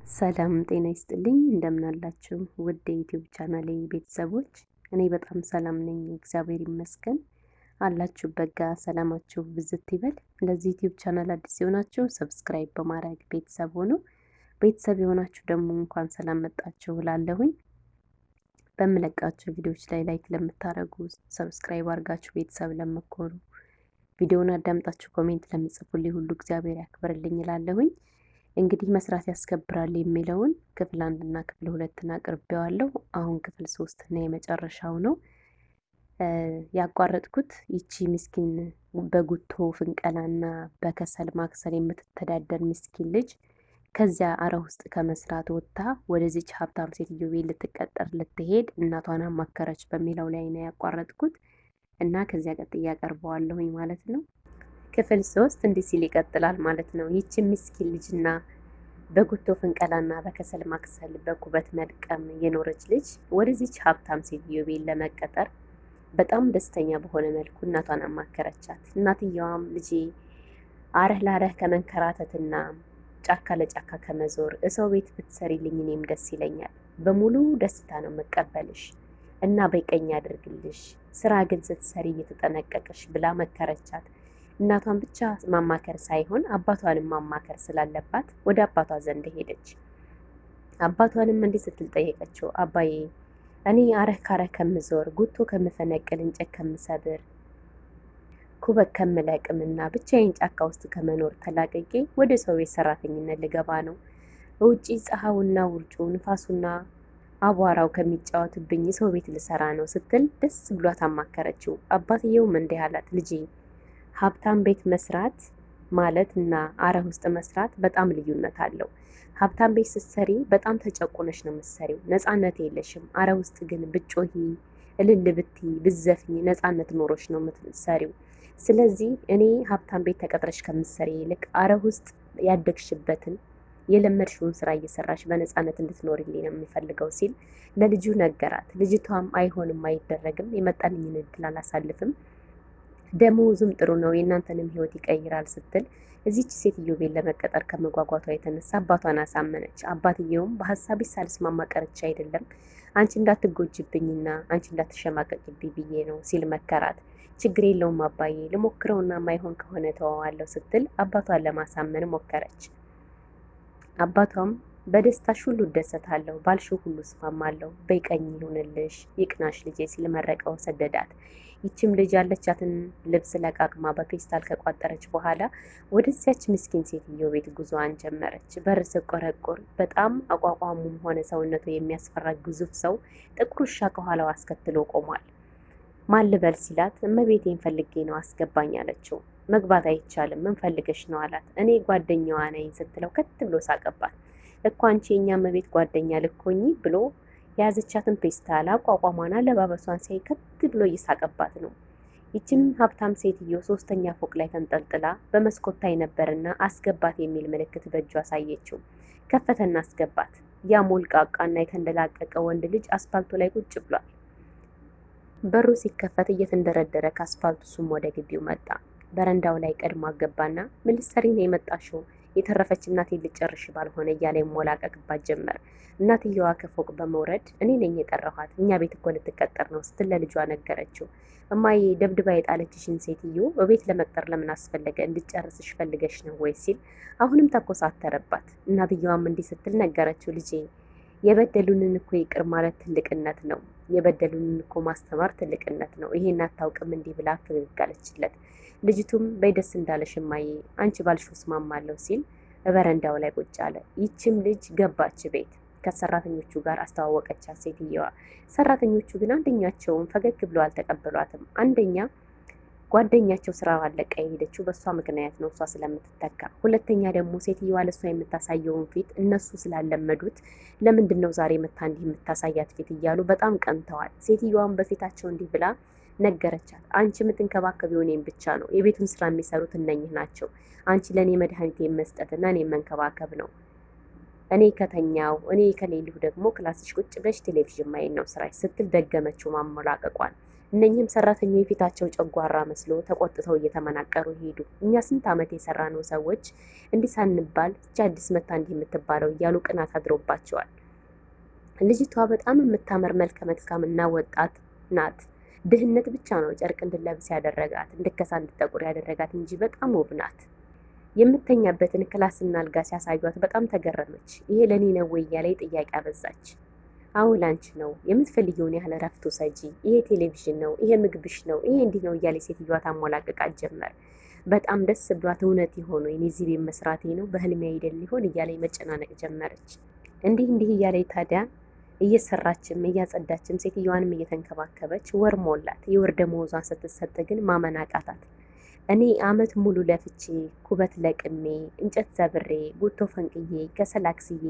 ሰላም ጤና ይስጥልኝ እንደምን አላችሁ ውድ የዩቲዩብ ቻናሌ ቤተሰቦች፣ እኔ በጣም ሰላም ነኝ፣ እግዚአብሔር ይመስገን። አላችሁበት ጋ ሰላማችሁ ብዝት ይበል። ለዚህ ዩቲዩብ ቻናል አዲስ የሆናችሁ ሰብስክራይብ በማድረግ ቤተሰብ ሆኑ። ቤተሰብ የሆናችሁ ደግሞ እንኳን ሰላም መጣችሁ እላለሁኝ። በምለቃቸው ቪዲዮዎች ላይ ላይክ ለምታደርጉ፣ ሰብስክራይብ አድርጋችሁ ቤተሰብ ለምትሆኑ፣ ቪዲዮውን አዳምጣችሁ ኮሜንት ለምጽፉልኝ ሁሉ እግዚአብሔር ያክብርልኝ እላለሁኝ። እንግዲህ መስራት ያስከብራል የሚለውን ክፍል 1 እና ክፍል 2 አቅርቤዋለሁ። አሁን ክፍል 3 እና የመጨረሻው ነው። ያቋረጥኩት ይቺ ምስኪን በጉቶ ፍንቀላና በከሰል ማክሰል የምትተዳደር ምስኪን ልጅ ከዚያ አረ ውስጥ ከመስራት ወጥታ ወደዚች ሀብታም ሴትዮ ቤት ልትቀጠር ልትሄድ እናቷን አማከረች በሚለው ላይ ነው ያቋረጥኩት እና ከዚያ ቀጥዬ ያቀርበዋለሁኝ ማለት ነው። ክፍል 3 እንዲህ ሲል ይቀጥላል ማለት ነው። ይቺ ምስኪን ልጅና በጉቶ ፍንቀላና በከሰል ማክሰል በኩበት መልቀም የኖረች ልጅ ወደዚች ሀብታም ሴትዮ ቤት ለመቀጠር በጣም ደስተኛ በሆነ መልኩ እናቷን አማከረቻት። እናትየዋም ልጄ አረህ ላረህ ከመንከራተትና ጫካ ለጫካ ከመዞር እሰው ቤት ብትሰሪልኝ እኔም ደስ ይለኛል። በሙሉ ደስታ ነው መቀበልሽ እና በቀኝ አድርግልሽ። ስራ ግን ስትሰሪ እየተጠነቀቅሽ ብላ መከረቻት። እናቷን ብቻ ማማከር ሳይሆን አባቷንም ማማከር ስላለባት ወደ አባቷ ዘንድ ሄደች። አባቷንም እንዲህ ስትል ጠየቀችው። አባዬ እኔ አረህ ካረህ ከምዞር ጉቶ ከምፈነቅል እንጨት ከምሰብር ኩበት ከምለቅምና ብቻዬን ጫካ ውስጥ ከመኖር ተላቅቄ ወደ ሰው ቤት ሰራተኝነት ልገባ ነው። ውጪ ፀሐዩና ውርጩ ንፋሱና አቧራው ከሚጫወትብኝ ሰው ቤት ልሰራ ነው ስትል ደስ ብሏት አማከረችው። አባትየውም እንዲህ አላት፣ ልጄ ሀብታም ቤት መስራት ማለት እና አረህ ውስጥ መስራት በጣም ልዩነት አለው። ሀብታም ቤት ስትሰሪ በጣም ተጨቁነሽ ነው የምትሰሪው፣ ነፃነት የለሽም። አረህ ውስጥ ግን ብጮሂ፣ እልል ብቲ፣ ብዘፍኝ ነፃነት ኖሮሽ ነው የምትሰሪው። ስለዚህ እኔ ሀብታም ቤት ተቀጥረሽ ከምትሰሪ ይልቅ አረህ ውስጥ ያደግሽበትን የለመድሽውን ስራ እየሰራሽ በነፃነት እንድትኖርልኝ ነው የሚፈልገው ሲል ለልጁ ነገራት። ልጅቷም አይሆንም፣ አይደረግም፣ የመጣልኝን እድል አላሳልፍም፣ ደሞዙም ጥሩ ነው፣ የእናንተንም ህይወት ይቀይራል ስትል እዚች ሴትዮ ቤት ለመቀጠር ከመጓጓቷ የተነሳ አባቷን አሳመነች። አባትየውም በሀሳብሽ ሳልስማማ ቀርቼ አይደለም፣ አንቺ እንዳትጎጅብኝና አንቺ እንዳትሸማቀቅብኝ ብዬ ነው ሲል መከራት። ችግር የለውም አባዬ፣ ልሞክረውና ማይሆን ከሆነ ተወዋለሁ ስትል አባቷን ለማሳመን ሞከረች። አባቷም በደስታሽ ሁሉ እደሰታለሁ፣ ባልሽው ሁሉ እስማማለሁ፣ በይቀኝ ይሁንልሽ፣ ይቅናሽ ልጄ ሲል መረቀው ሰደዳት። ይችም ልጅ ያለቻትን ልብስ ለቃቅማ በፔስታል ከቋጠረች በኋላ ወደዚያች ምስኪን ሴትዮ ቤት ጉዞዋን ጀመረች። በር ስቆረቆር በጣም አቋቋሙም ሆነ ሰውነቱ የሚያስፈራ ግዙፍ ሰው ጥቁር ውሻ ከኋላው አስከትሎ ቆሟል። ማን ልበል ሲላት እመቤቴን ፈልጌ ነው አስገባኝ አለችው። መግባት አይቻልም፣ ምን ፈልገሽ ነው አላት። እኔ ጓደኛዋ ነኝ ስትለው ከት ብሎ ሳቀባት። እኮ አንቺ የኛ እመቤት ጓደኛ ልኮኝ ብሎ የያዘቻትን ፔስታል አቋቋሟን አለባበሷን ሲያይ ከት ብሎ እየሳቀባት ነው። ይችም ሀብታም ሴትዮ 3ኛ ፎቅ ላይ ተንጠልጥላ በመስኮት ታይ ነበርና አስገባት የሚል ምልክት በእጇ አሳየችው። ከፈተና አስገባት። ያ ሞልቃቃና የተንደላቀቀ ወንድ ልጅ አስፋልቱ ላይ ቁጭ ብሏል። በሩ ሲከፈት እየተንደረደረ ከአስፋልቱ ሱም ወደ ግቢው መጣ። በረንዳው ላይ ቀድሞ አገባና ምን ልትሰሪ ነው የመጣሽው? የተረፈች እናቴ ልጨርሽ ባልሆነ እያለ ሞላቀቅባት ጀመር። እናትየዋ ከፎቅ በመውረድ እኔ ነኝ የጠራኋት፣ እኛ ቤት እኮ ልትቀጠር ነው ስትል ለልጇ ነገረችው። እማዬ ደብድባ የጣለችሽን ሴትዮ በቤት ለመቅጠር ለምን አስፈለገ? እንድጨርስሽ ፈልገሽ ነው ወይ ሲል አሁንም ተኮሳተረባት። እናትየዋም እንዲህ ስትል ነገረችው። ልጄ የበደሉንን እኮ ይቅር ማለት ትልቅነት ነው፣ የበደሉንን እኮ ማስተማር ትልቅነት ነው። ይሄን አታውቅም እንዲህ ብላ ፈገግ አለችለት። ልጅቱም በደስ እንዳለሽ እማዬ፣ አንቺ ባልሽው እስማማለሁ ሲል በረንዳው ላይ ቁጭ አለ። ይችም ልጅ ገባች ቤት። ከሰራተኞቹ ጋር አስተዋወቀቻት ሴትየዋ። ሰራተኞቹ ግን አንደኛቸውን ፈገግ ብሎ አልተቀበሏትም። አንደኛ ጓደኛቸው ስራ አለቀ የሄደችው በእሷ ምክንያት ነው፣ እሷ ስለምትተካ። ሁለተኛ ደግሞ ሴትየዋ ለእሷ የምታሳየውን ፊት እነሱ ስላለመዱት ለምንድን ነው ዛሬ መታ እንዲህ የምታሳያት ፊት እያሉ በጣም ቀንተዋል። ሴትየዋን በፊታቸው እንዲህ ብላ ነገረቻት። አንቺ የምትንከባከቢው እኔን ብቻ ነው፣ የቤቱን ስራ የሚሰሩት እነኝህ ናቸው። አንቺ ለእኔ መድኃኒት መስጠትና እኔ መንከባከብ ነው። እኔ ከተኛው ከሌሊሁ ደግሞ ክላስሽ ቁጭ ብለሽ ቴሌቪዥን ማየት ነው ስራሽ ስትል ደገመችው ማሞላቀቋን። እነኚህም ሰራተኞች የፊታቸው ጨጓራ መስሎ ተቆጥተው እየተመናቀሩ ሄዱ። እኛ ስንት ዓመት የሰራነው ሰዎች እንዲህ ሳንባል እቺ አዲስ መታ እንዲህ የምትባለው እያሉ ቅናት አድሮባቸዋል። ልጅቷ በጣም የምታምር መልከ መልካም እና ወጣት ናት። ድህነት ብቻ ነው ጨርቅ እንድለብስ ያደረጋት፣ እንድከሳ እንድጠቁር ያደረጋት እንጂ በጣም ውብ ናት። የምተኛበትን ክላስና አልጋ ሲያሳዩት በጣም ተገረመች። ይሄ ለኔ ነው ወይ እያለች ጥያቄ አበዛች። አዎ ላንቺ ነው፣ የምትፈልጊውን ያህል እረፍት ውሰጂ፣ ይሄ ቴሌቪዥን ነው፣ ይሄ ምግብሽ ነው፣ ይሄ እንዲህ ነው እያለች ሴትዮዋ ታሞላቅቃት ጀመር። በጣም ደስ ብሏት እውነት የሆነ እኔ እዚህ ቤት መስራቴ ነው በህልሜ አይደል ሊሆን እያለች መጨናነቅ ጀመረች። እንዲህ እያለች ታዲያ እየሰራችም እያጸዳችም ሴትዮዋንም እየተንከባከበች ወር ሞላት። የወር ደመወዟን ስትሰጥ ግን ማመን አቃታት። እኔ አመት ሙሉ ለፍቼ ኩበት ለቅሜ እንጨት ዘብሬ ጉቶ ፈንቅዬ ከሰል አክስዬ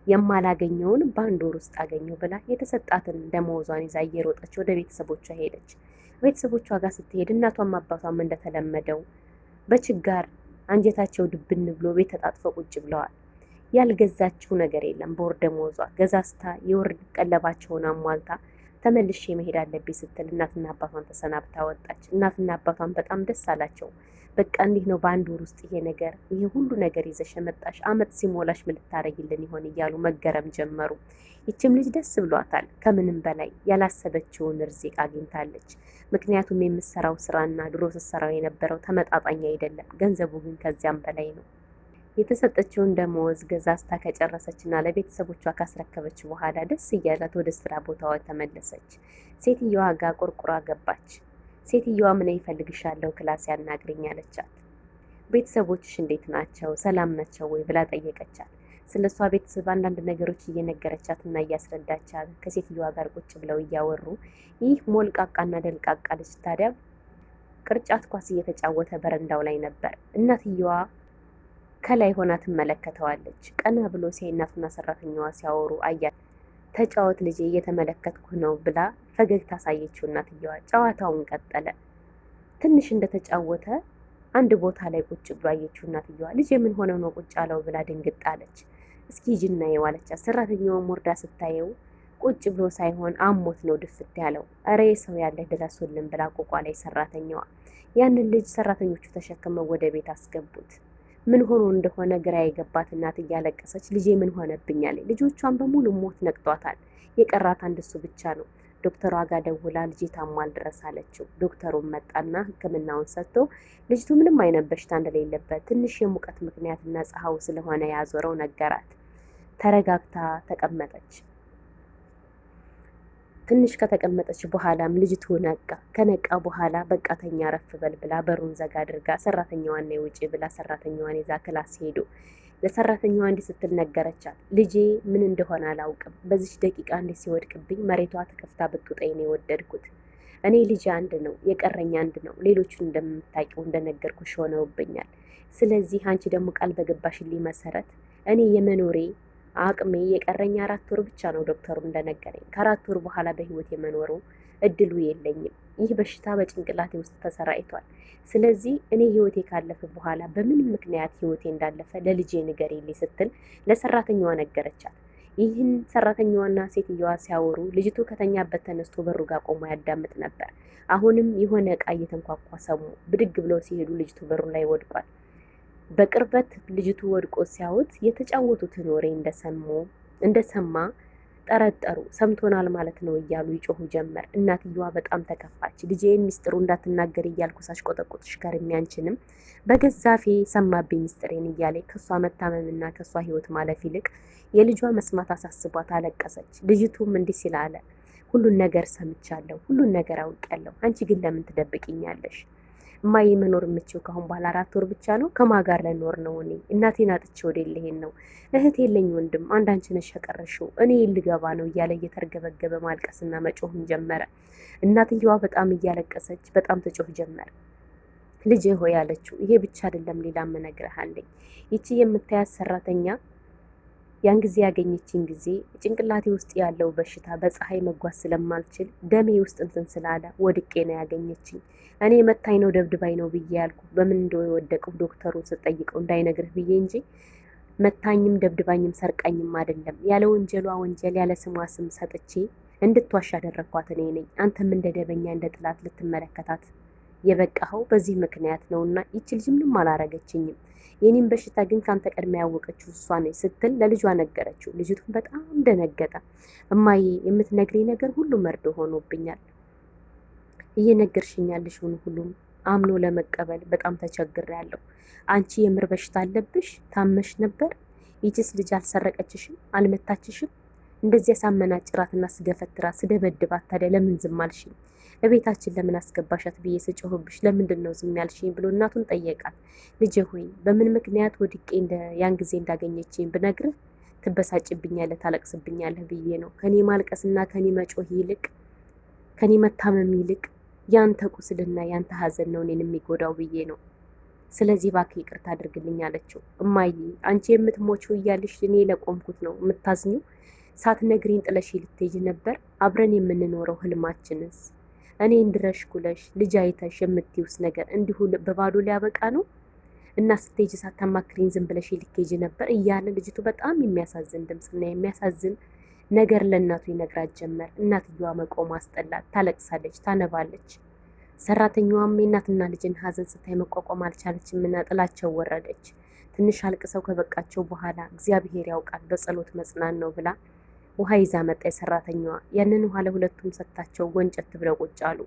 የማላገኘውን በአንድ ወር ውስጥ አገኘው ብላ የተሰጣትን ደመወዟን ይዛ እየሮጠች ወደ ቤተሰቦቿ ሄደች። ቤተሰቦቿ ጋር ስትሄድ እናቷም አባቷም እንደተለመደው በችጋር አንጀታቸው ድብን ብሎ ቤት ተጣጥፈው ቁጭ ብለዋል። ያልገዛችው ነገር የለም። በወር ደመወዟ ገዛዝታ የወር ቀለባቸውን አሟልታ ተመልሼ መሄድ አለብኝ ስትል እናትና አባቷን ተሰናብታ ወጣች። እናትና አባቷን በጣም ደስ አላቸው። በቃ እንዲህ ነው በአንድ ወር ውስጥ ይሄ ሁሉ ነገር ይዘሽ መጣሽ፣ አመት ሲሞላሽ ምን ልታረጊልን ይሆን እያሉ መገረም ጀመሩ። ይችም ልጅ ደስ ብሏታል። ከምንም በላይ ያላሰበችውን ርዚቅ አግኝታለች። ምክንያቱም የምትሰራው ስራና ድሮ ስትሰራው የነበረው ተመጣጣኝ አይደለም። ገንዘቡ ግን ከዚያም በላይ ነው። የተሰጠችውን ደመወዝ ገዛዝታ ከጨረሰችና ለቤተሰቦቿ ካስረከበች በኋላ ደስ እያላት ወደ ስራ ቦታዋ ተመለሰች። ሴትዮዋ ጋር ቆርቁራ ገባች። ሴትዮዋ ምን ይፈልግሻለሁ ክላስ ያናግረኝ አለቻት። ቤተሰቦችሽ እንዴት ናቸው ሰላም ናቸው ወይ ብላ ጠየቀቻት። ስለሷ ቤተሰብ አንዳንድ ነገሮች እየነገረቻት እና እያስረዳቻት ከሴትዮዋ ጋር ቁጭ ብለው እያወሩ ይህ ሞልቃቃና ደልቃቃ ልጅ ታዲያ ቅርጫት ኳስ እየተጫወተ በረንዳው ላይ ነበር። እናትየዋ ከላይ ሆና ትመለከተዋለች። ቀና ብሎ ሲያይ እናቱና ሰራተኛዋ ሲያወሩ አያት። ተጫወት ልጄ እየተመለከትኩ ነው ብላ ፈገግታ አሳየችው እናትየዋ። ጨዋታውን ቀጠለ። ትንሽ እንደተጫወተ አንድ ቦታ ላይ ቁጭ ብሎ አየችው እናትየዋ። ልጄ ምን ሆነው ነው ቁጭ አለው ብላ ድንግጥ አለች። እስኪ ሂጂና ይው አለቻት። ሰራተኛዋም ወርዳ ስታየው ቁጭ ብሎ ሳይሆን አሞት ነው ድፍት ያለው። እረ ሰው ያለ ድረሱልን ብላ ቆቋ ላይ ሰራተኛዋ ያንን ልጅ ሰራተኞቹ ተሸክመው ወደ ቤት አስገቡት። ምን ሆኖ እንደሆነ ግራ የገባት እናት እያለቀሰች ልጄ ምን ሆነብኛል? ልጆቿን በሙሉ ሞት ነቅጧታል። የቀራት አንድ እሱ ብቻ ነው። ዶክተሯ ጋር ደውላ ልጄ ታሟል ድረስ አለችው። ዶክተሩም መጣና ሕክምናውን ሰጥቶ ልጅቱ ምንም አይነት በሽታ እንደሌለበት ትንሽ የሙቀት ምክንያትና ፀሐዩ ስለሆነ ያዞረው ነገራት። ተረጋግታ ተቀመጠች። ትንሽ ከተቀመጠች በኋላም ልጅቱ ነቃ። ከነቃ በኋላ በቃ ተኛ ረፍ በል ብላ በሩን ዘጋ አድርጋ ሰራተኛዋን ነው ውጪ ብላ ሰራተኛዋን ይዛ ክላስ ሄዱ። ለሰራተኛዋ እንዲህ ስትል ነገረቻት። ልጄ ምን እንደሆነ አላውቅም። በዚች ደቂቃ እንዲህ ሲወድቅብኝ መሬቷ ተከፍታ ብትውጠኝ ነው የወደድኩት። እኔ ልጅ አንድ ነው የቀረኝ አንድ ነው። ሌሎቹን እንደምታውቂው እንደነገርኩሽ ሆነውብኛል። ስለዚህ አንቺ ደግሞ ቃል በገባሽልኝ መሰረት እኔ የመኖሬ አቅሜ የቀረኝ 4 ወር ብቻ ነው ዶክተሩ እንደነገረኝ። ከ4 ወር በኋላ በህይወት የመኖሩ እድሉ የለኝም። ይህ በሽታ በጭንቅላቴ ውስጥ ተሰራይቷል። ስለዚህ እኔ ህይወቴ ካለፈ በኋላ በምን ምክንያት ህይወቴ እንዳለፈ ለልጄ ንገሪልኝ ስትል ለሰራተኛዋ ነገረቻት። ይህን ሰራተኛዋና ሴትዮዋ ሲያወሩ ልጅቱ ከተኛበት ተነስቶ በሩ ጋር ቆሞ ያዳምጥ ነበር። አሁንም የሆነ እቃ እየተንኳኳ ሰሙ። ብድግ ብለው ሲሄዱ ልጅቱ በሩ ላይ ወድቋል። በቅርበት ልጅቱ ወድቆ ሲያዩት የተጫወቱትን ወሬ እንደሰማ ጠረጠሩ። ሰምቶናል ማለት ነው እያሉ ይጮሁ ጀመር። እናትየዋ በጣም ተከፋች። ልጄን ሚስጥሩ እንዳትናገር እያልኩ ሳሽቆጠቆጥሽ ጋር የሚያንችንም በገዛፌ ሰማብኝ ሚስጥሬን እያለ ከሷ መታመምና ከሷ ህይወት ማለፍ ይልቅ የልጇ መስማት አሳስቧት አለቀሰች። ልጅቱም እንዲህ ሲል አለ፣ ሁሉን ነገር ሰምቻለሁ፣ ሁሉን ነገር አውቄያለሁ። አንቺ ግን ለምን ትደብቅኛለሽ? እማዬ መኖር የምችው ካሁን በኋላ 4 ወር ብቻ ነው። ከማን ጋር ልኖር ነው? እኔ እናቴን አጥቼ ወደ ልሄድ ነው? እህት የለኝ ወንድም፣ አንድ አንቺ ነሽ የቀረሽው። እኔ ልገባ ነው እያለ እየተርገበገበ ማልቀስና መጮህን ጀመረ። እናትየዋ በጣም እያለቀሰች በጣም ትጮህ ጀመረ። ልጄ ሆይ አለችው፣ ይሄ ብቻ አይደለም ሌላም እነግርሃለሁ። ይቺ የምታያት ሰራተኛ ያን ጊዜ ያገኘችኝ ጊዜ ጭንቅላቴ ውስጥ ያለው በሽታ በፀሐይ መጓዝ ስለማልችል ደሜ ውስጥ እንትን ስላለ ወድቄ ነው ያገኘችኝ። እኔ መታኝ ነው ደብድባኝ ነው ብዬ ያልኩ በምን እንደው የወደቀው ዶክተሩን ስጠይቀው እንዳይነግርህ ብዬ እንጂ መታኝም ደብድባኝም ሰርቃኝም አይደለም። ያለ ወንጀሏ ወንጀል ያለ ስሟ ስም ሰጥቼ እንድትዋሽ ያደረኳት እኔ ነኝ። አንተም እንደ ደበኛ እንደ ጥላት ልትመለከታት የበቃኸው በዚህ ምክንያት ነውና ይቺ ልጅ ምንም አላረገችኝም። የኔም በሽታ ግን ካንተ ቀድማ ያወቀችው እሷ ነች ስትል ለልጇ ነገረችው። ልጅቱን በጣም ደነገጠ። እማዬ የምትነግሪኝ ነገር ሁሉ መርዶ ሆኖብኛል። እየነገርሽኛለሽ ሁሉም አምኖ ለመቀበል በጣም ተቸግሬያለሁ። አንቺ የምር በሽታ አለብሽ? ታመሽ ነበር? ይቺስ ልጅ አልሰረቀችሽም? አልመታችሽም? እንደዚያ ሳመናጭራትና ስገፈትራት ስደበድባት ታዲያ ለምን ዝም አልሽኝ? እቤታችን ለምን አስገባሻት ብዬ ስጮህብሽ ለምንድን ነው ዝም ያልሽኝ ብሎ እናቱን ጠየቃት። ልጄ ሆይ በምን ምክንያት ወድቄ ያን ጊዜ እንዳገኘችኝ ብነግርህ ትበሳጭብኛለህ፣ ታለቅስብኛለህ ብዬ ነው። ከኔ ማልቀስና ከኔ መጮህ ይልቅ ከኔ መታመም ይልቅ ያንተ ቁስልና ያንተ ሀዘን ነው እኔን የሚጎዳው ብዬ ነው። ስለዚህ እባክህ ይቅርታ አድርግልኝ አለችው። እማዬ አንቺ የምትሞችው እያልሽ እኔ ለቆምኩት ነው የምታዝኙው? ሳትነግሪኝ ጥለሽ ልትሄጂ ነበር? አብረን የምንኖረው ህልማችንስ እኔ እንድረሽ ኩለሽ ልጅ አይተሽ የምትይውስ ነገር እንዲሁ በባዶ ሊያበቃ ነው? እና ስትሄጂ ሳታማክሪኝ ዝም ብለሽ ልትሄጂ ነበር እያለ ልጅቱ በጣም የሚያሳዝን ድምፅና የሚያሳዝን ነገር ለእናቱ ይነግራት ጀመር። እናትየዋ መቆም አስጠላት። ታለቅሳለች፣ ታነባለች። ሰራተኛዋም የእናትና ልጅን ሀዘን ስታይ መቋቋም አልቻለችምና ጥላቸው ወረደች። ትንሽ አልቅሰው ከበቃቸው በኋላ እግዚአብሔር ያውቃል በጸሎት መጽናን ነው ብላ ውሃ ይዛ መጣ ሰራተኛዋ። ያንን ውሃ ለሁለቱም ሰጥታቸው ጎንጨት ብለው ቁጭ አሉ።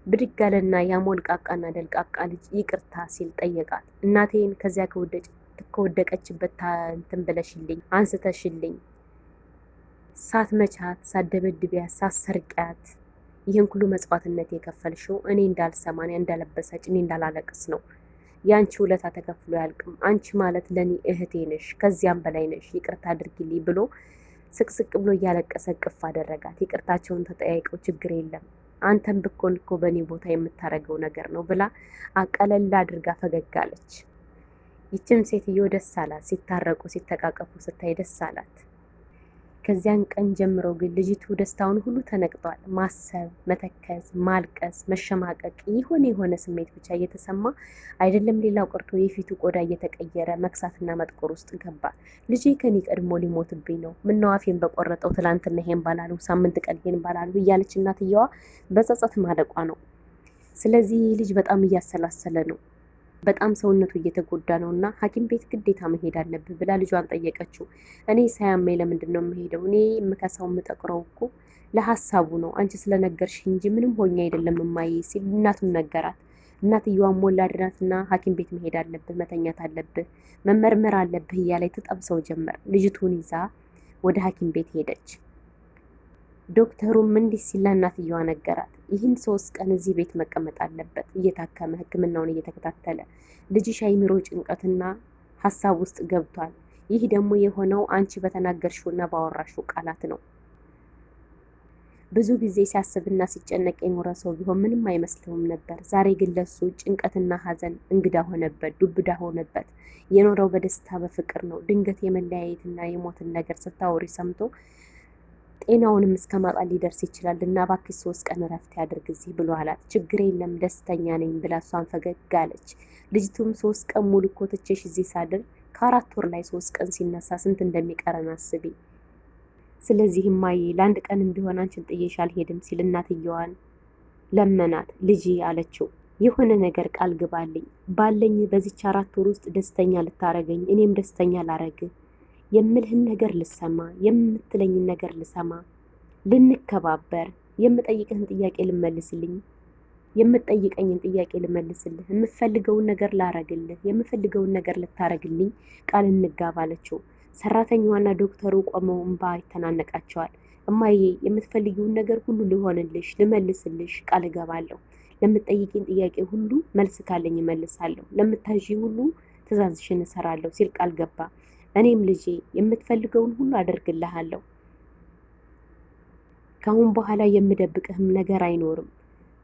ብድግ አለና ያ ሞልቃቃና ደልቃቃ ልጅ ይቅርታ ሲል ጠየቃት። እናቴን ከዚያ ከወደቀችበት እንትን ብለሽልኝ አንስተሽልኝ ሳትመቻት፣ ሳትደበድቢያት፣ ሳትሰርቂያት ይህን ሁሉ መጽዋዕትነት የከፈልሽው እኔ እንዳልሰማ፣ እኔ እንዳለበሳጭ፣ እኔ እንዳላለቅስ ነው። ያንቺ ውለታ ተከፍሎ ያልቅም። አንቺ ማለት ለኔ እህቴ ነሽ፣ ከዚያም በላይ ነሽ። ይቅርታ አድርጊልኝ ብሎ ስቅስቅ ብሎ እያለቀሰ ቅፍ አደረጋት። ይቅርታቸውን ተጠያይቀው ችግር የለም አንተም ብኮን እኮ በእኔ ቦታ የምታረገው ነገር ነው ብላ አቀለል አድርጋ ፈገግ አለች። ይችም ሴትዮ ደስ አላት። ሲታረቁ ሲተቃቀፉ ስታይ ደስ አላት። ከዚያን ቀን ጀምሮ ግን ልጅቱ ደስታውን ሁሉ ተነቅጧል። ማሰብ፣ መተከዝ፣ ማልቀስ፣ መሸማቀቅ የሆነ ስሜት ብቻ እየተሰማ አይደለም ሌላው ቀርቶ የፊቱ ቆዳ እየተቀየረ መክሳትና መጥቆር ውስጥ ገባ። ልጄ ከኔ ቀድሞ ሊሞትብኝ ነው፣ ምነው አፌን በቆረጠው፣ ትላንትና ይሄን ባላሉ፣ ሳምንት ቀን ይሄን ባላሉ እያለች እናትየዋ በጸጸት ማለቋ ነው። ስለዚህ ልጅ በጣም እያሰላሰለ ነው። በጣም ሰውነቱ እየተጎዳ ነው እና ሐኪም ቤት ግዴታ መሄድ አለብህ ብላ ልጇን ጠየቀችው። እኔ ሳያመኝ ለምንድን ነው የምሄደው? እኔ የምከሳው የምጠቅረው እኮ ለሀሳቡ ነው፣ አንቺ ስለነገርሽ እንጂ ምንም ሆኜ አይደለም እማዬ ሲል እናቱን ነገራት። እናትየዋን ሞላድ ናትና ሐኪም ቤት መሄድ አለብህ፣ መተኛት አለብህ፣ መመርመር አለብህ እያላይ ትጠብሰው ጀመር። ልጅቱን ይዛ ወደ ሐኪም ቤት ሄደች። ዶክተሩም እንዲህ ሲል ለእናትየዋ ነገራት። ይህን 3 ቀን እዚህ ቤት መቀመጥ አለበት እየታከመ ሕክምናውን እየተከታተለ። ልጅሽ አይምሮ ጭንቀትና ሀሳብ ውስጥ ገብቷል። ይህ ደግሞ የሆነው አንቺ በተናገርሽውና ባወራሽው ቃላት ነው። ብዙ ጊዜ ሲያስብና ሲጨነቅ የኖረ ሰው ቢሆን ምንም አይመስለውም ነበር። ዛሬ ግን ለሱ ጭንቀትና ሀዘን እንግዳ ሆነበት፣ ዱብዳ ሆነበት። የኖረው በደስታ በፍቅር ነው። ድንገት የመለያየትና የሞትን ነገር ስታወሪ ሰምቶ ጤናውንም እስከ ማጣት ሊደርስ ይችላል እና እባክሽ 3 ቀን እረፍት ያድርግ እዚህ ብሎ አላት። ችግር የለም ደስተኛ ነኝ ብላ እሷን ፈገግ አለች። ልጅቱም 3 ቀን ሙሉ እኮ ትቼሽ እዚህ ሳድር ከ4 ወር ላይ 3 ቀን ሲነሳ ስንት እንደሚቀረን አስቢ። ስለዚህ እማዬ ለ1 ቀንም ቢሆን አንቺን ጥዬሽ አልሄድም ሲል እናትየዋን ለመናት። ልጅ አለችው የሆነ ነገር ቃል ግባልኝ፣ ባለኝ በዚች 4 ወር ውስጥ ደስተኛ ልታረገኝ፣ እኔም ደስተኛ ላረግ፣ የምልህን ነገር ልሰማ፣ የምትለኝን ነገር ልሰማ፣ ልንከባበር፣ የምጠይቅህን ጥያቄ ልመልስልኝ፣ የምትጠይቀኝን ጥያቄ ልመልስልህ፣ የምፈልገውን ነገር ላረግልህ፣ የምፈልገውን ነገር ልታረግልኝ ቃል እንጋባ አለችው። ሰራተኛዋና ዶክተሩ ቆመው እንባ ይተናነቃቸዋል። እማዬ የምትፈልጊውን ነገር ሁሉ ልሆንልሽ፣ ልመልስልሽ ቃል እገባለሁ። ለምትጠይቂኝ ጥያቄ ሁሉ መልስ ካለኝ እመልሳለሁ፣ ለምታዢ ሁሉ ትእዛዝሽን እሰራለሁ ሲል ቃል ገባ። እኔም ልጄ የምትፈልገውን ሁሉ አደርግልሃለሁ። ካሁን በኋላ የምደብቅህም ነገር አይኖርም።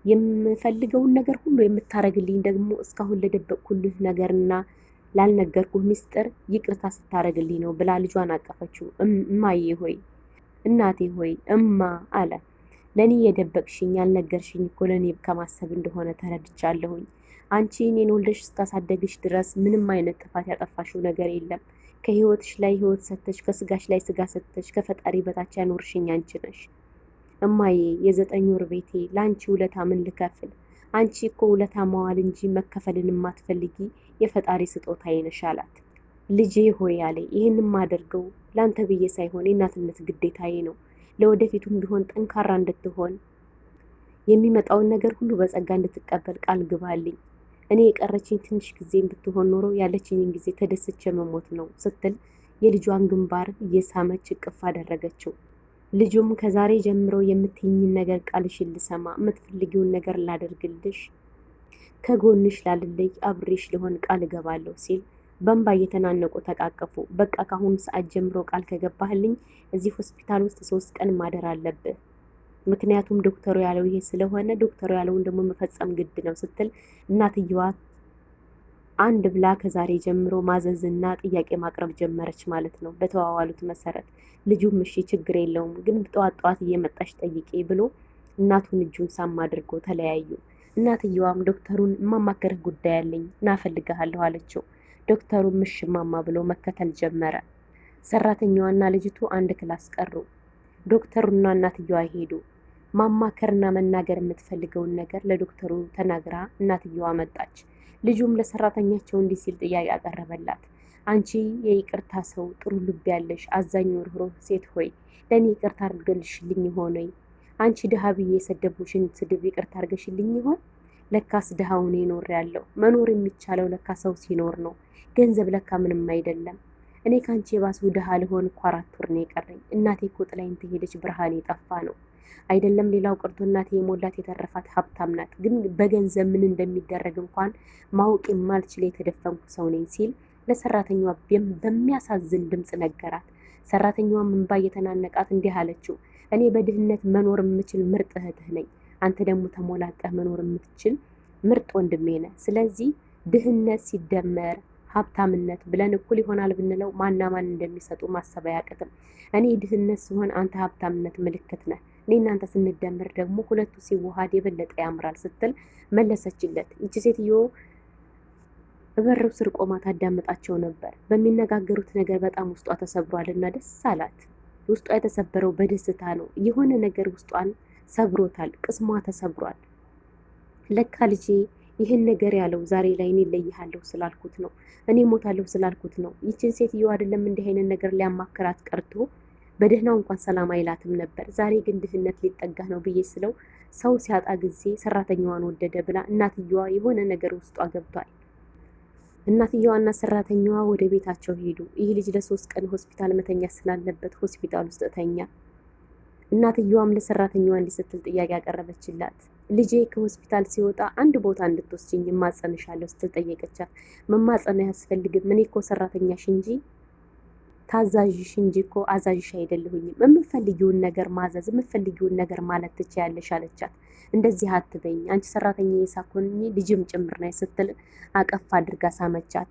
የምፈልገውን ነገር ሁሉ የምታረግልኝ ደግሞ እስካሁን ለደበቅኩልህ ነገርና ላልነገርኩህ ሚስጥር ይቅርታ ስታረግልኝ ነው ብላ ልጇን አቀፈችው። እማዬ ሆይ፣ እናቴ ሆይ፣ እማ አለ። ለኔ የደበቅሽኝ ያልነገርሽኝ እኮ ለኔ ከማሰብ እንደሆነ ተረድቻለሁኝ። አንቺ እኔን ወልደሽ እስካሳደግሽ ድረስ ምንም አይነት ጥፋት ያጠፋሽው ነገር የለም። ከህይወትሽ ላይ ህይወት ሰተሽ፣ ከስጋሽ ላይ ስጋ ሰተሽ፣ ከፈጣሪ በታች ያኖርሽኝ አንቺ ነሽ። እማዬ የ9 ወር ቤቴ ለአንቺ ውለታ ምን ልከፍል? አንቺ እኮ ውለታ መዋል እንጂ መከፈልን የማትፈልጊ የፈጣሪ ስጦታዬ ነሽ አላት። ልጄ ሆይ አለ፣ ይህን የማደርገው ለአንተ ብዬ ሳይሆን የእናትነት ግዴታዬ ነው። ለወደፊቱም ቢሆን ጠንካራ እንድትሆን የሚመጣውን ነገር ሁሉ በጸጋ እንድትቀበል ቃል ግባልኝ። እኔ የቀረችኝ ትንሽ ጊዜም ብትሆን ኖሮ ያለችኝን ጊዜ ተደስቼ መሞት ነው ስትል የልጇን ግንባር እየሳመች እቅፍ አደረገችው። ልጁም ከዛሬ ጀምሮ የምትይኝን ነገር ቃልሽን ልሰማ፣ የምትፈልጊውን ነገር ላደርግልሽ፣ ከጎንሽ ላልለይ፣ አብሬሽ ልሆን ቃል እገባለሁ ሲል በእንባ እየተናነቁ ተቃቀፉ። በቃ ከአሁኑ ሰዓት ጀምሮ ቃል ከገባህልኝ እዚህ ሆስፒታል ውስጥ 3 ቀን ማደር አለብህ፣ ምክንያቱም ዶክተሩ ያለው ይሄ ስለሆነ ዶክተሩ ያለውን ደግሞ መፈጸም ግድ ነው ስትል እናትየዋ አንድ ብላ ከዛሬ ጀምሮ ማዘዝና ጥያቄ ማቅረብ ጀመረች ማለት ነው። በተዋዋሉት መሰረት ልጁም እሺ ችግር የለውም ግን ጠዋት ጠዋት እየመጣች ጠይቄ ብሎ እናቱን እጁን ሳም አድርጎ ተለያዩ። እናትየዋም ዶክተሩን የማማከርህ ጉዳይ አለኝ እናፈልግሃለሁ አለችው። ዶክተሩም እሺ እማማ ብሎ መከተል ጀመረ። ሰራተኛዋና ልጅቱ አንድ ክላስ ቀሩ። ዶክተሩና እናትየዋ ሄዱ። ማማከርና መናገር የምትፈልገውን ነገር ለዶክተሩ ተናግራ እናትየዋ መጣች። ልጁም ለሰራተኛቸው እንዲህ ሲል ጥያቄ አቀረበላት። አንቺ የይቅርታ ሰው፣ ጥሩ ልብ ያለሽ አዛኝ ርህሩህ ሴት ሆይ ለእኔ ይቅርታ አድርገልሽልኝ ሆነኝ? አንቺ ድሃ ብዬ የሰደቡሽን ስድብ ይቅርታ አድርገሽልኝ ይሆን? ለካስ ድሃውን ይኖር ያለው መኖር የሚቻለው ለካ ሰው ሲኖር ነው። ገንዘብ ለካ ምንም አይደለም። እኔ ካንቺ የባሱ ድሃ ልሆን እኮ 4 ወር ነው የቀረኝ። እናቴ እኮ ጥላኝ ተሄደች፣ ብርሃኔ ጠፋ ነው አይደለም። ሌላው ቀርቶ እናቴ የሞላት የተረፋት ሀብታም ናት፣ ግን በገንዘብ ምን እንደሚደረግ እንኳን ማወቅ የማልችል የተደፈንኩ ሰው ነኝ ሲል ለሰራተኛዋ በሚያሳዝን ድምፅ ነገራት። ሰራተኛዋም እንባ እየተናነቃት እንዲህ አለችው፣ እኔ በድህነት መኖር የምችል ምርጥ እህትህ ነኝ። አንተ ደግሞ ተሞላቀህ መኖር የምትችል ምርጥ ወንድሜ ነህ። ስለዚህ ድህነት ሲደመር ሀብታምነት ብለን እኩል ይሆናል ብንለው ማና ማን እንደሚሰጡ ማሰብ አያቅትም። እኔ ድህነት ሲሆን አንተ ሀብታምነት ምልክት ነህ። እኔ እናንተ ስንደመር ደግሞ ሁለቱ ሲዋሃድ የበለጠ ያምራል ስትል መለሰችለት። ይቺ ሴትዮ በበሩ ስር ቆማ ታዳምጣቸው ነበር። በሚነጋገሩት ነገር በጣም ውስጧ ተሰብሯልና ደስ አላት። ውስጧ የተሰበረው በደስታ ነው። የሆነ ነገር ውስጧን ሰብሮታል። ቅስሟ ተሰብሯል። ለካ ልጄ ይህን ነገር ያለው ዛሬ ላይ እኔ እለይሃለሁ ስላልኩት ነው፣ እኔ ሞታለሁ ስላልኩት ነው። ይችን ሴትዮ አይደለም እንዲህ አይነት ነገር ሊያማክራት ቀርቶ በደህናው እንኳን ሰላም አይላትም ነበር። ዛሬ ግን ድህነት ሊጠጋ ነው ብዬ ስለው ሰው ሲያጣ ጊዜ ሰራተኛዋን ወደደ ብላ እናትየዋ የሆነ ነገር ውስጧ ገብቷል። እናትየዋና ሰራተኛዋ ወደ ቤታቸው ሄዱ። ይህ ልጅ ለ3 ቀን ሆስፒታል መተኛ ስላለበት ሆስፒታል ውስጥ ተኛ። እናትየዋም ለሰራተኛዋ እንዲህ ስትል ጥያቄ ያቀረበችላት፣ ልጄ ከሆስፒታል ሲወጣ አንድ ቦታ እንድትወስጂኝ እማጸንሻለሁ ስትል ጠየቀቻት። መማጸን አያስፈልግም፣ እኔ እኮ ሰራተኛሽ እንጂ ታዛዥሽ እንጂ እኮ አዛዥሽ አይደለሁኝም። የምትፈልጊውን ነገር ማዘዝ የምትፈልጊውን ነገር ማለት ትችያለሽ አለቻት። እንደዚህ አትበኝ፣ አንቺ ሰራተኛ የሳኮንኝ ልጅም ጭምር ነኝ ስትል አቀፍ አድርጋ ሳመቻት።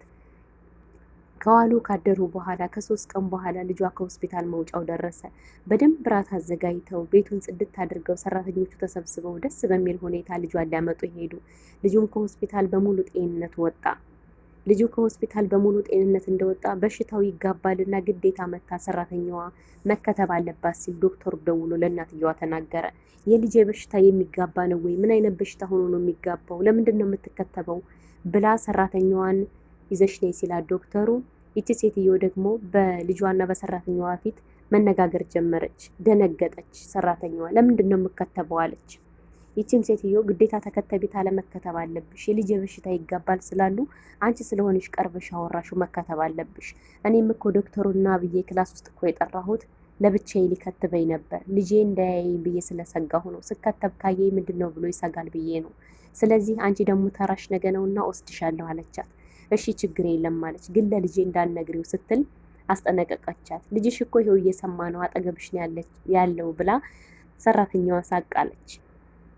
ከዋሉ ካደሩ በኋላ ከ3 ቀን በኋላ ልጇ ከሆስፒታል መውጫው ደረሰ። በደንብ ራት አዘጋጅተው ቤቱን ጽድት አድርገው ሰራተኞቹ ተሰብስበው ደስ በሚል ሁኔታ ልጇን ሊያመጡ ሄዱ። ልጁም ከሆስፒታል በሙሉ ጤንነት ወጣ። ልጁ ከሆስፒታል በሙሉ ጤንነት እንደወጣ በሽታው ይጋባልና ግዴታ መታ ሰራተኛዋ መከተብ አለባት ሲል ዶክተሩ ደውሎ ለእናትየዋ ተናገረ። የልጄ በሽታ የሚጋባ ነው ወይ? ምን አይነት በሽታ ሆኖ ነው የሚጋባው? ለምንድን ነው የምትከተበው? ብላ ሰራተኛዋን ይዘሽ ነይ ሲላት ዶክተሩ፣ ይቺ ሴትዮ ደግሞ በልጇና በሰራተኛዋ ፊት መነጋገር ጀመረች። ደነገጠች። ሰራተኛዋ ለምንድን ነው የምከተበው አለች። ይቺም ሴትዮ ግዴታ ተከተቢት አለመከተብ አለብሽ፣ የልጅ በሽታ ይጋባል ስላሉ አንቺ ስለሆንሽ ቀርበሽ አወራሹ መከተብ አለብሽ። እኔም እኮ ዶክተሩና ብዬ ክላስ ውስጥ እኮ የጠራሁት ለብቻዬ ሊከትበኝ ነበር፣ ልጄ እንዳያይ ብዬ ስለሰጋሁ ነው። ስከተብ ካየኝ ምንድን ነው ብሎ ይሰጋል ብዬ ነው። ስለዚህ አንቺ ደግሞ ተራሽ ነገ ነውና ወስድሻለሁ አለቻት። እሺ ችግር የለም አለች። ግን ለልጄ እንዳልነግሪው ስትል አስጠነቀቀቻት። ልጅሽ እኮ ይኸው እየሰማ ነው አጠገብሽ ነው ያለው ብላ ሰራተኛዋ ሳቃለች።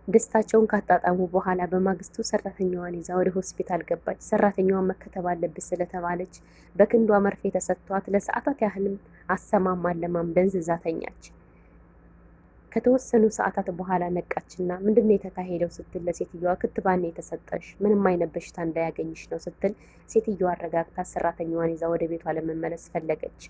ደስታቸውን ካጣጣሙ በኋላ በማግስቱ ሰራተኛዋን ይዛ ወደ ሆስፒታል ገባች። ሰራተኛዋን መከተብ አለብሽ ስለተባለች በክንዷ መርፌ ተሰጥቷት ለሰዓታት ያህልም አሰማም አለማም ደንዝዛ ተኛች። ከተወሰኑ ሰዓታት በኋላ ነቃችና ምንድነው የተካሄደው ስትል ለሴትዮዋ ክትባን የተሰጠሽ ምንም አይነት በሽታ እንዳያገኝሽ ነው ስትል ሴትዮዋ አረጋግታ ሰራተኛዋን ይዛ ወደ ቤቷ ለመመለስ ፈለገች።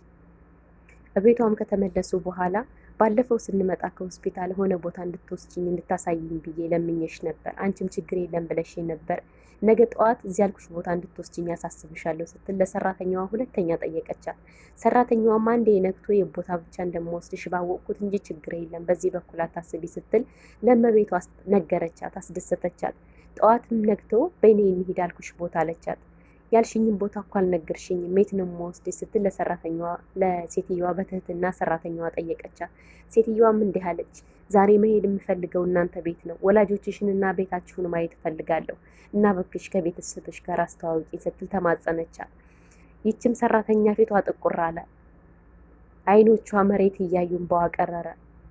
ቤቷም ከተመለሱ በኋላ ባለፈው ስንመጣ ከሆስፒታል ሆነ ቦታ እንድትወስጂኝ እንድታሳይኝ ብዬ ለምኜሽ ነበር፣ አንቺም ችግር የለም ብለሽ ነበር። ነገ ጠዋት እዚህ ያልኩሽ ቦታ እንድትወስጂኝ ያሳስብሻለሁ ስትል ለሰራተኛዋ ሁለተኛ ጠየቀቻት። ሰራተኛዋም አንዴ ነግቶ የቦታ ብቻ እንደምወስድሽ ባወቅኩት እንጂ ችግር የለም በዚህ በኩል አታስቢ ስትል ለእመቤቷ ነገረቻት፣ አስደሰተቻት። ጠዋትም ነግቶ በእኔ እንሂድ አልኩሽ ቦታ አለቻት። ያልሽኝም ቦታ እኮ አልነገርሽኝም፣ የት ነው የምወስድሽ ስትል ለሴትየዋ በትህትና ሰራተኛዋ ጠየቀቻት። ሴትየዋም እንዲህ አለች፣ ዛሬ መሄድ የምፈልገው እናንተ ቤት ነው። ወላጆችሽንና ቤታችሁን ማየት እፈልጋለሁ እና በክሽ ከቤተሰቦች ጋር አስተዋውቂ ስትል ተማጸነቻት። ይችም ሰራተኛ ፊቷ ጥቁር አለ፣ አይኖቿ መሬት እያዩ እንባዋ ቀረረ።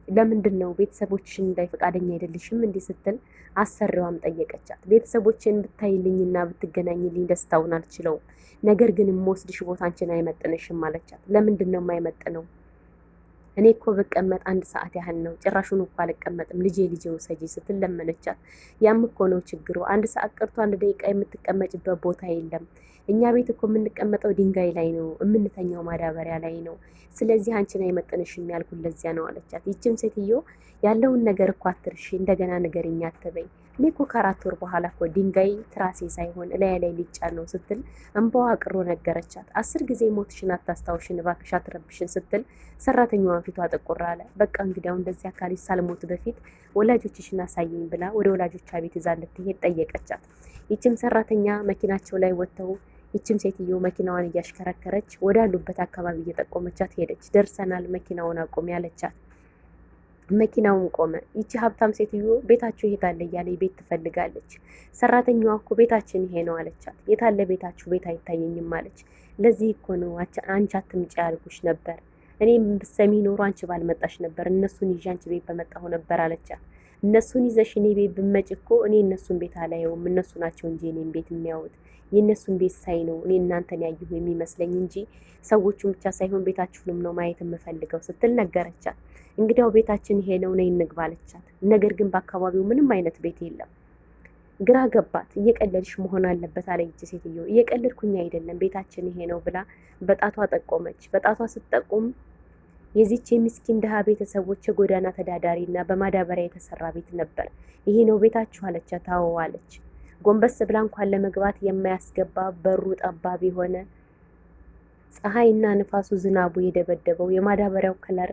ለምንድን ነው ቤተሰቦችሽን እንዳይ ፈቃደኛ አይደልሽም እንዲህ ስትል አሰሪዋም ጠየቀቻት። ቤተሰቦችን ብታይልኝና ብትገናኝልኝ ደስታውን አልችለውም፣ ነገር ግን የምወስድሽ ቦታ አንቺን አይመጥንሽም አለቻት። ለምንድን ነው የማይመጥነው? እኔ እኮ ብቀመጥ 1 ሰዓት ያህል ነው፣ ጭራሹን እኮ አልቀመጥም፣ ልጄ ውሰጂ ስትል ለመነቻት። ያም እኮ ነው ችግሩ፣ 1 ሰዓት ቀርቶ 1 ደቂቃ የምትቀመጭበት ቦታ የለም። እኛ ቤት እኮ የምንቀመጠው ድንጋይ ላይ ነው፣ የምንተኛው ማዳበሪያ ላይ ነው። ስለዚህ አንቺን አይመጥንሽም ያልኩት ለዚያ ነው አለቻት። ይችም ሴትዮ ያለውን ነገር እኮ አትርሺ፣ እንደገና ንገሪኝ አትበይ። እኔ እኮ ከ4 ወር በኋላ እኮ ድንጋይ ትራሴ ሳይሆን እላያ ላይ ሊጫን ነው ስትል እንባዋ አቅሮ ነገረቻት። 10 ጊዜ ሞትሽን አታስታውሽን እባክሽ አትረብሽን ስትል ሰራተኛዋን ፊቷ ጥቁር አለ። በቃ እንግዲያው እንደዚህ አካል ሳልሞት በፊት ወላጆችሽን አሳየኝ ብላ ወደ ወላጆቿ ቤት ይዛ እንድትሄድ ጠየቀቻት። ይችም ሰራተኛ መኪናቸው ላይ ወጥተው ይችም ሴትዮ መኪናዋን እያሽከረከረች ወዳሉበት አካባቢ እየጠቆመቻት ሄደች። ደርሰናል፣ መኪናውን አቁሚ ያለቻት። መኪናውን ቆመ። ይቺ ሀብታም ሴትዮ ቤታችሁ የታለ እያለ ቤት ትፈልጋለች። ሰራተኛዋ እኮ ቤታችን ይሄ ነው አለቻት። የታለ ቤታችሁ? ቤት አይታየኝም አለች። ለዚህ እኮ ነው አንቺ አትምጪ ያልኩሽ ነበር። እኔም ብትሰሚ ኖሮ አንቺ ባልመጣሽ ነበር፣ እነሱን ይዤ አንቺ ቤት በመጣሁ ነበር አለቻት። እነሱን ይዘሽ እኔ ቤት ብመጭ እኮ እኔ እነሱን ቤት አላየውም፣ እነሱ ናቸው እንጂ እኔም ቤት የሚያዩት። የእነሱን ቤት ሳይ ነው እኔ እናንተን ያየሁ የሚመስለኝ እንጂ ሰዎቹን ብቻ ሳይሆን ቤታችሁንም ነው ማየት የምፈልገው ስትል ነገረቻት። እንግዲያው ቤታችን ይሄ ነው ነይ እንግባ አለቻት። ነገር ግን በአካባቢው ምንም አይነት ቤት የለም። ግራ ገባት። እየቀለድሽ መሆን አለበት አለች ሴትዮ። እየቀለድኩኝ አይደለም ቤታችን ይሄ ነው ብላ በጣቷ ጠቆመች። በጣቷ ስትጠቁም የዚች የምስኪን ድሃ ቤተሰቦች የጎዳና ተዳዳሪ እና በማዳበሪያ የተሰራ ቤት ነበር። ይሄ ነው ቤታችሁ አለቻት። አዎ አለች። ጎንበስ ብላ እንኳን ለመግባት የማያስገባ በሩ ጠባብ የሆነ ፀሐይና ንፋሱ ዝናቡ የደበደበው የማዳበሪያው ከለር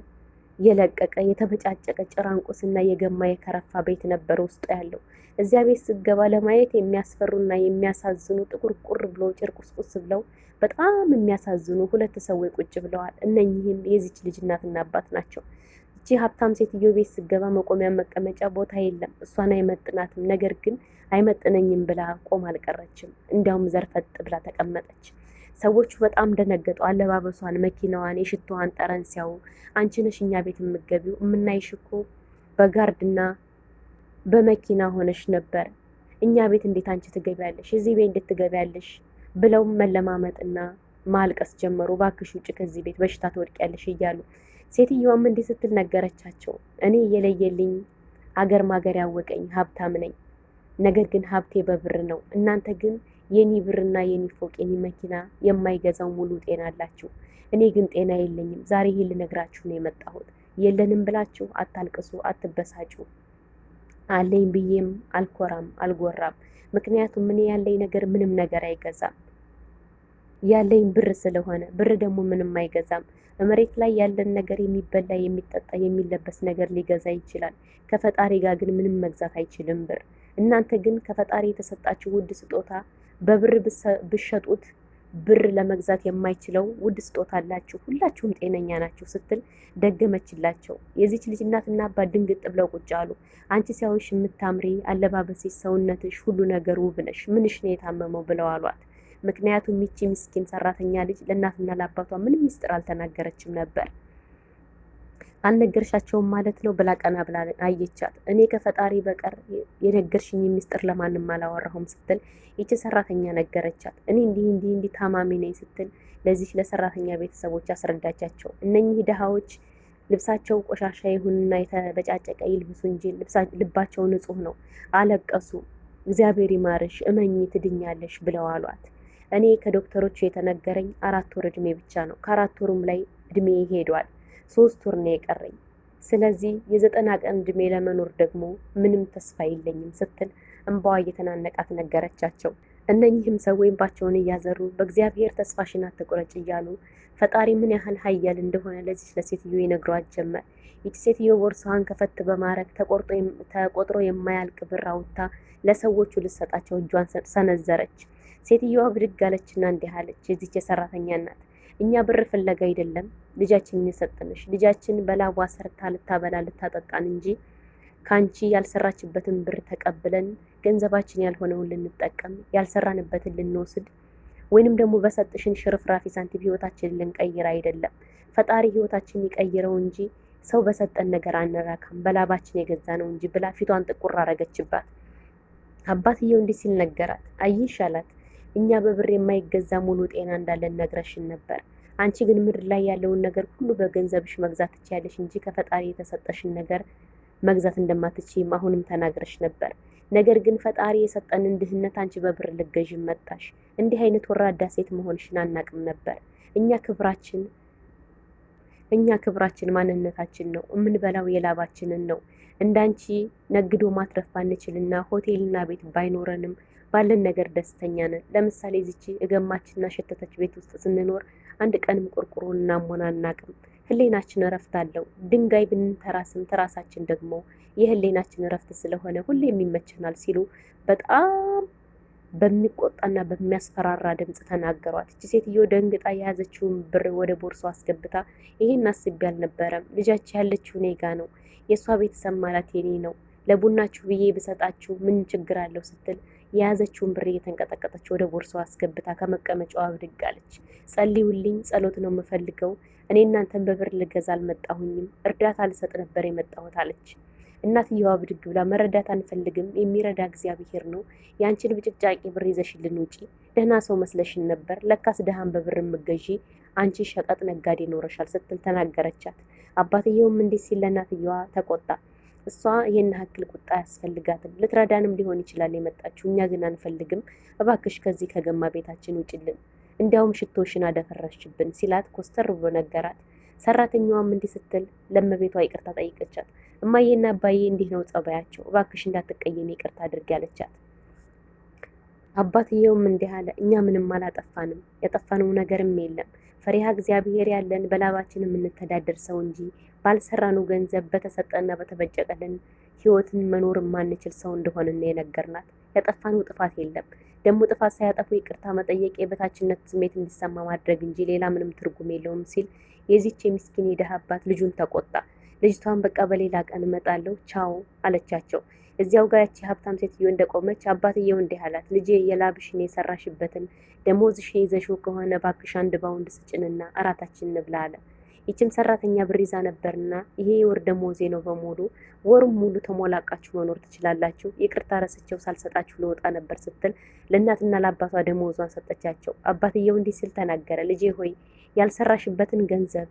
የለቀቀ የተበጫጨቀ ጭራንቁስና የገማ የከረፋ ቤት ነበር ውስጡ ያለው። እዚያ ቤት ስገባ ለማየት የሚያስፈሩና የሚያሳዝኑ ጥቁር ቁር ብሎ ጭርቁስቁስ ብለው በጣም የሚያሳዝኑ 2 ሰዎች ቁጭ ብለዋል። እነኚህም የዚች ልጅ እናትና አባት ናቸው። እቺ ሀብታም ሴትዮ ቤት ስገባ መቆሚያ መቀመጫ ቦታ የለም፣ እሷን አይመጥናትም። ነገር ግን አይመጥነኝም ብላ ቆም አልቀረችም። እንዲያውም ዘርፈጥ ብላ ተቀመጠች። ሰዎቹ በጣም ደነገጡ። አለባበሷን፣ መኪናዋን፣ የሽቶዋን ጠረን ሲያዩ አንቺ ነሽ እኛ ቤት የምትገቢው? የምናይሽ እኮ በጋርድና በመኪና ሆነሽ ነበር። እኛ ቤት እንዴት አንቺ ትገቢያለሽ? እዚህ ቤት እንዴት ትገቢያለሽ? ብለው መለማመጥና ማልቀስ ጀመሩ። ባክሽ ውጭ ከዚህ ቤት በሽታ ትወድቂያለሽ እያሉ። ሴትየዋም እንዲህ ስትል ነገረቻቸው። እኔ የለየልኝ አገር ማገር ያወቀኝ ሀብታም ነኝ። ነገር ግን ሀብቴ በብር ነው። እናንተ ግን የኒ ብርና የኒ ፎቅ የኒ መኪና የማይገዛው ሙሉ ጤና አላችሁ። እኔ ግን ጤና የለኝም። ዛሬ ይሄን ልነግራችሁ ነው የመጣሁት። የለንም ብላችሁ አታልቅሱ፣ አትበሳጩ። አለኝ ብዬም አልኮራም አልጎራም። ምክንያቱም እኔ ያለኝ ነገር ምንም ነገር አይገዛም። ያለኝ ብር ስለሆነ፣ ብር ደግሞ ምንም አይገዛም። መሬት ላይ ያለን ነገር የሚበላ የሚጠጣ የሚለበስ ነገር ሊገዛ ይችላል። ከፈጣሪ ጋር ግን ምንም መግዛት አይችልም ብር። እናንተ ግን ከፈጣሪ የተሰጣችሁ ውድ ስጦታ በብር ብሸጡት ብር ለመግዛት የማይችለው ውድ ስጦታ አላችሁ። ሁላችሁም ጤነኛ ናችሁ ስትል ደገመችላቸው። የዚች ልጅ እናትና አባት ድንግጥ ብለው ቁጭ አሉ። አንቺ ሲያዩሽ የምታምሪ፣ አለባበስሽ፣ ሰውነትሽ፣ ሁሉ ነገር ውብ ነሽ፣ ምንሽ ነው የታመመው ብለው አሏት። ምክንያቱም ይቺ ምስኪን ሰራተኛ ልጅ ለእናትና ለአባቷ ምንም ምስጢር አልተናገረችም ነበር። አልነገርሻቸውም ማለት ነው ብላ ቀና ብላ አየቻት። እኔ ከፈጣሪ በቀር የነገርሽኝ ምስጢር ለማንም አላወራሁም ስትል ይቺ ሰራተኛ ነገረቻት። እኔ እንዲህ ታማሚ ነኝ ስትል ለዚህ ለሰራተኛ ቤተሰቦች አስረዳቻቸው። እነኚህ ድሃዎች ልብሳቸው ቆሻሻ ይሁንና የተበጫጨቀ ይልብሱ እንጂ ልባቸው ንጹህ ነው። አለቀሱ። እግዚአብሔር ይማርሽ፣ እመኚ ትድኛለሽ ብለው አሏት። እኔ ከዶክተሮቹ የተነገረኝ 4 ወር እድሜ ብቻ ነው። ከ4 ወሩም ላይ እድሜ ሄዷል። 3 ወር ነው የቀረኝ። ስለዚህ የ90 ቀን እድሜ ለመኖር ደግሞ ምንም ተስፋ የለኝም ስትል እንባዋ እየተናነቃት ነገረቻቸው። እነኚህም ሰው እንባቸውን እያዘሩ በእግዚአብሔር ተስፋሽን አትቁረጭ እያሉ ፈጣሪ ምን ያህል ኃያል እንደሆነ ለዚች ለሴትዮ ይነግሯት ጀመር። ይቺ ሴትዮ ቦርሳዋን ከፈት በማድረግ ተቆጥሮ የማያልቅ ብር አውጥታ ለሰዎቹ ልትሰጣቸው እጇን ሰነዘረች። ሴትዮዋ ብድግ አለችና እንዲህ አለች፣ የዚች የሰራተኛ እናት፣ እኛ ብር ፍለጋ አይደለም ልጃችንን የሰጠንሽ። ልጃችን በላቧ ሰርታ ልታበላ ልታጠጣን እንጂ ካንቺ ያልሰራችበትን ብር ተቀብለን ገንዘባችን ያልሆነውን ልንጠቀም ያልሰራንበትን ልንወስድ ወይንም ደግሞ በሰጥሽን ሽርፍራፊ ሳንቲም ህይወታችንን ልንቀይር አይደለም። ፈጣሪ ህይወታችንን ይቀይረው እንጂ ሰው በሰጠን ነገር አንራካም፣ በላባችን የገዛ ነው እንጂ ብላ ፊቷን ጥቁር አረገችባት። አባትየው እንዲህ ሲል ነገራት። አይሽ አላት፣ እኛ በብር የማይገዛ ሙሉ ጤና እንዳለን ነግረሽን ነበር። አንቺ ግን ምድር ላይ ያለውን ነገር ሁሉ በገንዘብሽ መግዛት ትችያለሽ እንጂ ከፈጣሪ የተሰጠሽን ነገር መግዛት እንደማትችይም አሁንም ተናግረሽ ነበር። ነገር ግን ፈጣሪ የሰጠንን ድህነት አንቺ በብር ልገዥ መጣሽ። እንዲህ አይነት ወራዳ ሴት መሆንሽን አናቅም ነበር። እኛ ክብራችን ማንነታችን ነው፣ የምንበላው የላባችንን ነው። እንዳንቺ ነግዶ ማትረፍ ባንችልና ሆቴልና ቤት ባይኖረንም ባለን ነገር ደስተኛ ነን። ለምሳሌ እዚች እገማችንና ሸተተች ቤት ውስጥ ስንኖር አንድ ቀንም ቁርቁሮን እናሞና አናቅም። ህሌናችን እረፍት አለው። ድንጋይ ብንተራስም ትራሳችን ደግሞ የህሌናችን እረፍት ስለሆነ ሁሌም ይመቸናል ሲሉ በጣም በሚቆጣና በሚያስፈራራ ድምጽ ተናገሯት። እቺ ሴትዮ ደንግጣ የያዘችውን ብር ወደ ቦርሷ አስገብታ ይሄን አስቤ አልነበረም፣ ልጃችሁ ያለችው እኔ ጋ ነው፣ የእሷ ቤተሰብ ማለት የኔ ነው፣ ለቡናችሁ ብዬ ብሰጣችሁ ምን ችግር አለው ስትል የያዘችውን ብር እየተንቀጠቀጠች ወደ ቦርሳዋ አስገብታ ከመቀመጫዋ ብድግ አለች። ጸልዩልኝ፣ ጸሎት ነው የምፈልገው፣ እኔ እናንተን በብር ልገዛ አልመጣሁኝም፣ እርዳታ ልሰጥ ነበር የመጣሁት አለች። እናትየዋ ብድግ ብላ መረዳት አንፈልግም፣ የሚረዳ እግዚአብሔር ነው፣ ያንቺን ብጭቅጫቂ ብር ይዘሽልን ውጪ፣ ደህና ሰው መስለሽን ነበር፣ ለካስ ደሃን በብር የምገዢ አንቺ ሸቀጥ ነጋዴ ኖረሻል ስትል ተናገረቻት። አባትየውም እንዲህ ሲል ለእናትየዋ ተቆጣ። እሷ ይሄን ያክል ቁጣ አያስፈልጋትም፣ ልትረዳንም ሊሆን ይችላል የመጣችው፣ እኛ ግን አንፈልግም፣ እባክሽ ከዚህ ከገማ ቤታችን ውጭልን፣ እንዲያውም ሽቶሽን አደፈረሽብን ሲላት ኮስተር ብሎ ነገራት። ሰራተኛዋም እንዲህ ስትል ለመቤቷ ይቅርታ ጠይቀቻት። እማዬና አባዬ እንዲህ ነው ጸባያቸው፣ እባክሽ እንዳትቀየም ይቅርታ አድርጊ አለቻት። አባትየውም እንዲህ አለ፣ እኛ ምንም አላጠፋንም፣ ያጠፋነው ነገርም የለም። ፈሪሃ እግዚአብሔር ያለን በላባችን የምንተዳደር ሰው እንጂ ባልሰራነው ገንዘብ በተሰጠና በተበጨቀልን ህይወትን መኖር የማንችል ሰው እንደሆነ የነገርናት። ያጠፋነው ጥፋት የለም። ደግሞ ጥፋት ሳያጠፉ ይቅርታ መጠየቅ የበታችነት ስሜት እንዲሰማ ማድረግ እንጂ ሌላ ምንም ትርጉም የለውም ሲል የዚች የምስኪን የደሃ አባት ልጁን ተቆጣ። ልጅቷን በቃ በሌላ ቀን እመጣለሁ ቻው አለቻቸው። እዚያው ጋር ያቺ ሀብታም ሴትዮ እንደቆመች አባትየው እንዲህ አላት፣ ልጄ የላብሽን የሰራሽበትን ደሞዝሽን ይዘሽው ከሆነ ባክሽ አንድ ባውንድ ስጭንና እራታችን እንብላ አለ። ይችም ሰራተኛ ብር ይዛ ነበርና ይሄ የወር ደሞዜ ነው በሙሉ ወሩም ሙሉ ተሞላቃችሁ መኖር ትችላላችሁ፣ ይቅርታ ረስቸው ሳልሰጣችሁ ልወጣ ነበር ስትል ለእናትና ለአባቷ ደሞዟን ሰጠቻቸው። አባትየው እንዲህ ሲል ተናገረ፣ ልጄ ሆይ ያልሰራሽበትን ገንዘብ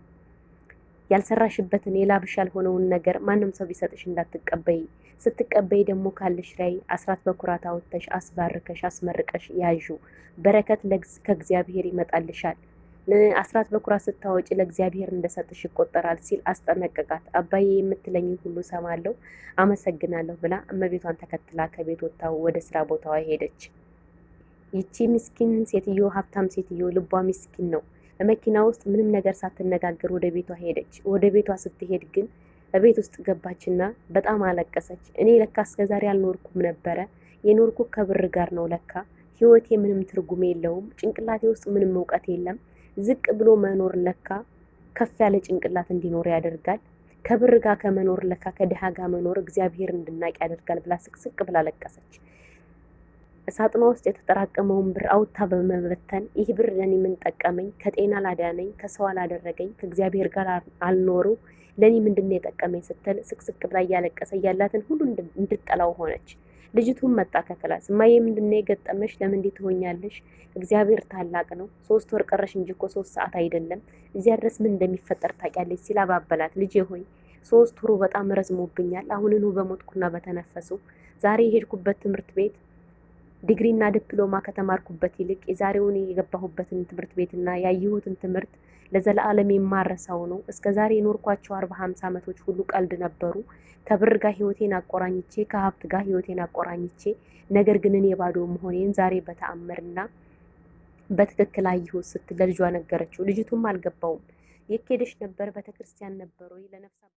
ያልሰራሽበትን የላብሽ ያልሆነውን ነገር ማንም ሰው ቢሰጥሽ እንዳትቀበይ፣ ስትቀበይ ደግሞ ካለሽ ላይ አስራት በኩራት አውጥተሽ አስባርከሽ አስመርቀሽ ያዡ፣ በረከት ከእግዚአብሔር ይመጣልሻል፣ አስራት በኩራት ስታወጪ ለእግዚአብሔር እንደሰጥሽ ይቆጠራል ሲል አስጠነቀቃት። አባዬ የምትለኝን ሁሉ ሰማለሁ፣ አመሰግናለሁ ብላ እመቤቷን ተከትላ ከቤት ወጥታ ወደ ስራ ቦታዋ ሄደች። ይቺ ምስኪን ሴትዮ ሀብታም ሴትዮ ልቧ ምስኪን ነው። በመኪና ውስጥ ምንም ነገር ሳትነጋገር ወደ ቤቷ ሄደች። ወደ ቤቷ ስትሄድ ግን በቤት ውስጥ ገባችና በጣም አለቀሰች። እኔ ለካ እስከዛሬ አልኖርኩም ነበረ፣ የኖርኩ ከብር ጋር ነው። ለካ ህይወቴ ምንም ትርጉም የለውም፣ ጭንቅላቴ ውስጥ ምንም እውቀት የለም። ዝቅ ብሎ መኖር ለካ ከፍ ያለ ጭንቅላት እንዲኖር ያደርጋል። ከብር ጋር ከመኖር ለካ ከድሃ ጋር መኖር እግዚአብሔር እንድናቅ ያደርጋል ብላ ስቅስቅ ብላ ለቀሰች። ሳጥኗ ውስጥ የተጠራቀመውን ብር አውጥታ በመበተን ይህ ብር ለኔ ምን ጠቀመኝ? ከጤና ላዳነኝ፣ ከሰው አላደረገኝ፣ ከእግዚአብሔር ጋር አልኖሩ፣ ለኔ ምንድነው የጠቀመኝ ስትል ስቅስቅ ብላ እያለቀሰ ያላትን ሁሉ እንድጠላው ሆነች። ልጅቱን መጣ ከክላስ። እማዬ ምንድነው የገጠመሽ? ለምን እንዲህ ትሆኛለሽ? እግዚአብሔር ታላቅ ነው። 3 ወር ቀረሽ እንጂ እኮ 3 ሰዓት አይደለም። እዚያ ድረስ ምን እንደሚፈጠር ታውቂያለሽ ሲል አባበላት። ልጄ ሆይ 3 ወሩ በጣም ረዝሞብኛል። አሁንኑ በሞትኩና በተነፈሱ ዛሬ የሄድኩበት ትምህርት ቤት ዲግሪና ዲፕሎማ ከተማርኩበት ይልቅ የዛሬውን የገባሁበትን ትምህርት ቤትና ያየሁትን ትምህርት ለዘላለም የማረሳው ነው። እስከዛሬ የኖርኳቸው 40-50 ዓመቶች ሁሉ ቀልድ ነበሩ። ከብር ጋር ህይወቴን አቆራኝቼ ከሀብት ጋር ህይወቴን አቆራኝቼ ነገር ግን እኔ ባዶ መሆኔን ዛሬ በተአምርና በትክክል አየሁ ስትል ለልጇ ነገረችው። ልጅቱም አልገባውም። የኬደሽ ነበር ቤተክርስቲያን ነበር ወይ ለነፍሳ